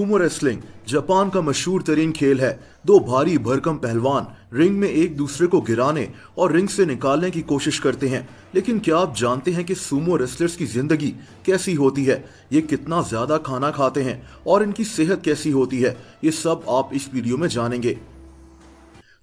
Sumo wrestling Japan का मशहूर तरीन खेल है। दो भारी भरकम पहलवान रिंग में एक दूसरे को गिराने और रिंग से निकालने की कोशिश करते हैं। लेकिन क्या आप जानते हैं कि सुमो रेसलर्स की जिंदगी कैसी होती है, ये कितना ज्यादा खाना खाते हैं और इनकी सेहत कैसी होती है, ये सब आप इस वीडियो में जानेंगे।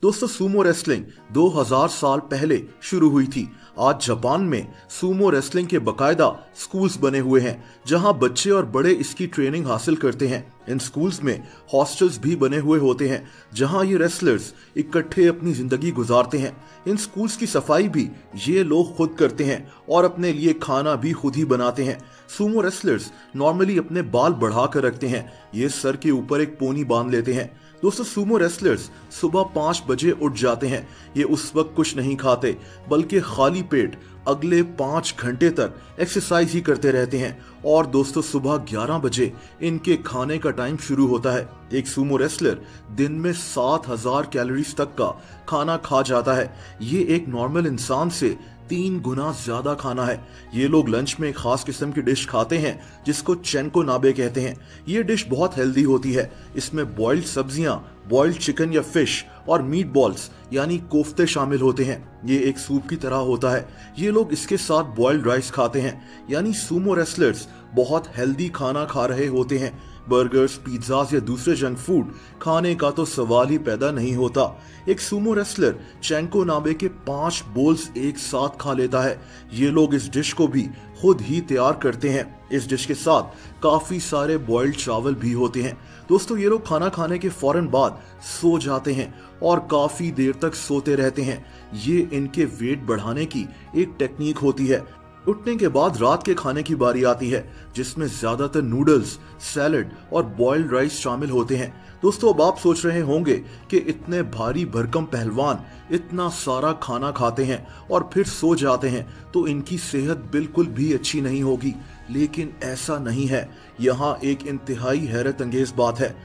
दोस्तों, सुमो रेसलिंग 2000 साल पहले शुरू हुई थी। आज जापान में सुमो रेसलिंग के बकायदा स्कूल्स बने हुए हैं जहां बच्चे और बड़े इसकी ट्रेनिंग हासिल करते हैं। इन स्कूल्स में हॉस्टल्स भी बने हुए होते हैं जहां ये रेसलर्स इकट्ठे अपनी जिंदगी गुजारते हैं। इन स्कूल्स की सफाई भी ये लोग खुद करते हैं और अपने लिए खाना भी खुद ही बनाते हैं। सुमो रेसलर्स नॉर्मली अपने बाल बढ़ा कर रखते हैं। ये सर के ऊपर एक पोनी बांध लेते हैं। दोस्तों, सुमो रेसलर्स सुबह 5 बजे उठ जाते हैं। ये उस वक्त कुछ नहीं खाते बल्कि खाली पेट अगले 5 घंटे तक एक्सरसाइज ही करते रहते हैं। और दोस्तों, सुबह 11 बजे इनके खाने का टाइम शुरू होता है। एक सुमो रेसलर दिन में 7000 कैलोरीज तक का खाना खा जाता है। ये एक नॉर्मल इंसान से 3 गुना ज्यादा खाना है। ये लोग लंच में एक खास किस्म की डिश खाते हैं जिसको चेंको नाबे कहते हैं। ये डिश बहुत हेल्दी होती है। इसमें बॉइल्ड सब्जियां, बॉइल्ड चिकन या फिश और मीट बॉल्स यानी कोफ्ते शामिल होते हैं। ये एक सूप की तरह होता है। ये लोग इसके साथ बॉइल्ड राइस खाते हैं। यानी सुमो रेसलर्स बहुत हेल्दी खाना खा रहे होते हैं। बर्गर्स, पिज्जाज या दूसरे जंक फूड खाने का तो सवाल ही पैदा नहीं होता। एक सुमो रेसलर चेंको नाबे के 5 बोल्स एक साथ खा लेता है। ये लोग इस डिश को भी खुद ही तैयार करते हैं। इस डिश के साथ काफी सारे बॉइल्ड चावल भी होते हैं। दोस्तों, ये लोग खाना खाने के फौरन बाद सो जाते हैं और काफी देर तक सोते रहते हैं। ये इनके वेट बढ़ाने की एक टेक्निक होती है। उठने के बाद रात के खाने की बारी आती है जिसमें ज्यादातर नूडल्स, सैलड और बॉइल्ड राइस शामिल होते हैं। दोस्तों, अब आप सोच रहे होंगे कि इतने भारी भरकम पहलवान इतना सारा खाना खाते हैं और फिर सो जाते हैं तो इनकी सेहत बिल्कुल भी अच्छी नहीं होगी। लेकिन ऐसा नहीं है। यहाँ एक इंतहाई हैरत अंगेज बात है।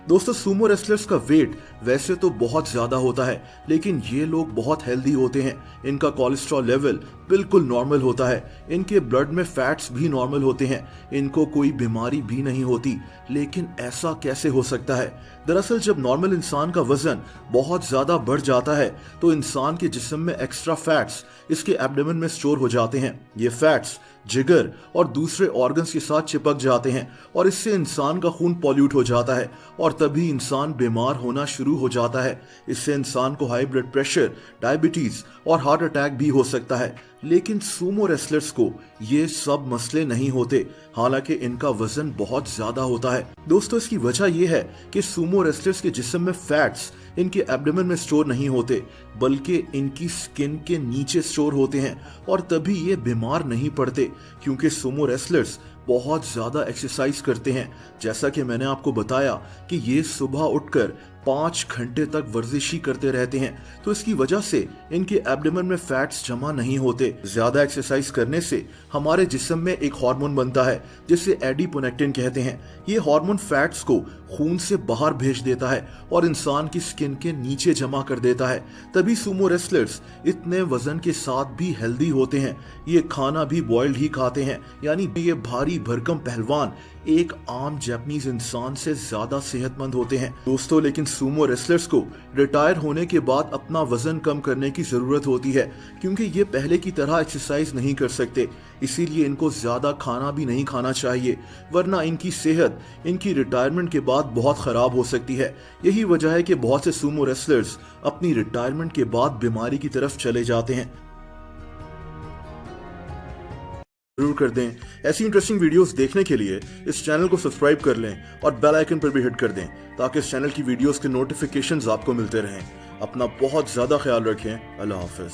दोस्तों, सुमो रेसलर्स का वेट वैसे तो बहुत ज्यादा होता है लेकिन ये लोग बहुत हेल्दी होते हैं। इनका कोलेस्ट्रॉल लेवल बिल्कुल नॉर्मल होता है। इनके ब्लड में फैट्स भी नॉर्मल होते हैं। इनको कोई बीमारी भी नहीं होती। लेकिन ऐसा कैसे हो सकता है? दरअसल जब नॉर्मल इंसान का वजन बहुत ज्यादा बढ़ जाता है तो इंसान के जिस्म में एक्स्ट्रा फैट्स इसके एब्डोमेन में स्टोर हो जाते हैं। ये फैट्स जिगर और दूसरे ऑर्गन्स के साथ चिपक जाते हैं और इससे इंसान का खून पॉल्यूट हो जाता है और तभी इंसान बीमार होना शुरू हो जाता है। इससे इंसान को हाई ब्लड प्रेशर, डायबिटीज और हार्ट अटैक भी हो सकता है। लेकिन सुमो रेसलर्स को ये सब मसले नहीं होते, हालांकि इनका वजन बहुत ज्यादा होता है। दोस्तों, इसकी वजह यह है कि सुमो रेसलर्स के जिस्म में फैट्स इनके एब्डोमेन में स्टोर नहीं होते बल्कि इनकी स्किन के नीचे स्टोर होते हैं और तभी ये बीमार नहीं पड़ते क्योंकि सुमो रेसलर्स बहुत ज्यादा एक्सरसाइज करते हैं। जैसा कि मैंने आपको बताया कि ये सुबह उठकर 5 घंटे तक वर्जिश ही करते रहते हैं तो इसकी वजह से इनके एब्डोमेन में फैट्स जमा नहीं होते। ज्यादा एक्सरसाइज करने से हमारे जिस्म में एक हार्मोन बनता है जिसे एडिपोनेक्टिन कहते हैं। ये हार्मोन फैट्स को खून से बाहर भेज देता है और इंसान की स्किन के नीचे जमा कर देता है। तभी सुमो रेसलर्स इतने वजन के साथ भी हेल्दी होते हैं। ये खाना भी बॉइल्ड ही खाते हैं। यानी ये भारी भरकम पहलवान एक आम जापानीज इंसान से ज्यादा सेहतमंद होते हैं। दोस्तों, लेकिन सुमो रेसलर्स को रिटायर होने के बाद अपना वजन कम करने की जरूरत होती है क्योंकि ये पहले की तरह एक्सरसाइज नहीं कर सकते। इसीलिए इनको ज्यादा खाना भी नहीं खाना चाहिए वरना इनकी सेहत इनकी रिटायरमेंट के बाद बहुत खराब हो सकती है। यही वजह है कि बहुत से सुमो रेसलर्स अपनी रिटायरमेंट के बाद बीमारी की तरफ चले जाते हैं। जरूर कर दें। ऐसी इंटरेस्टिंग वीडियोस देखने के लिए इस चैनल को सब्सक्राइब कर लें और बेल आइकन पर भी हिट कर दें ताकि इस चैनल की वीडियोस के नोटिफिकेशंस आपको मिलते रहें। अपना बहुत ज्यादा ख्याल रखें। अल्लाह हाफिज।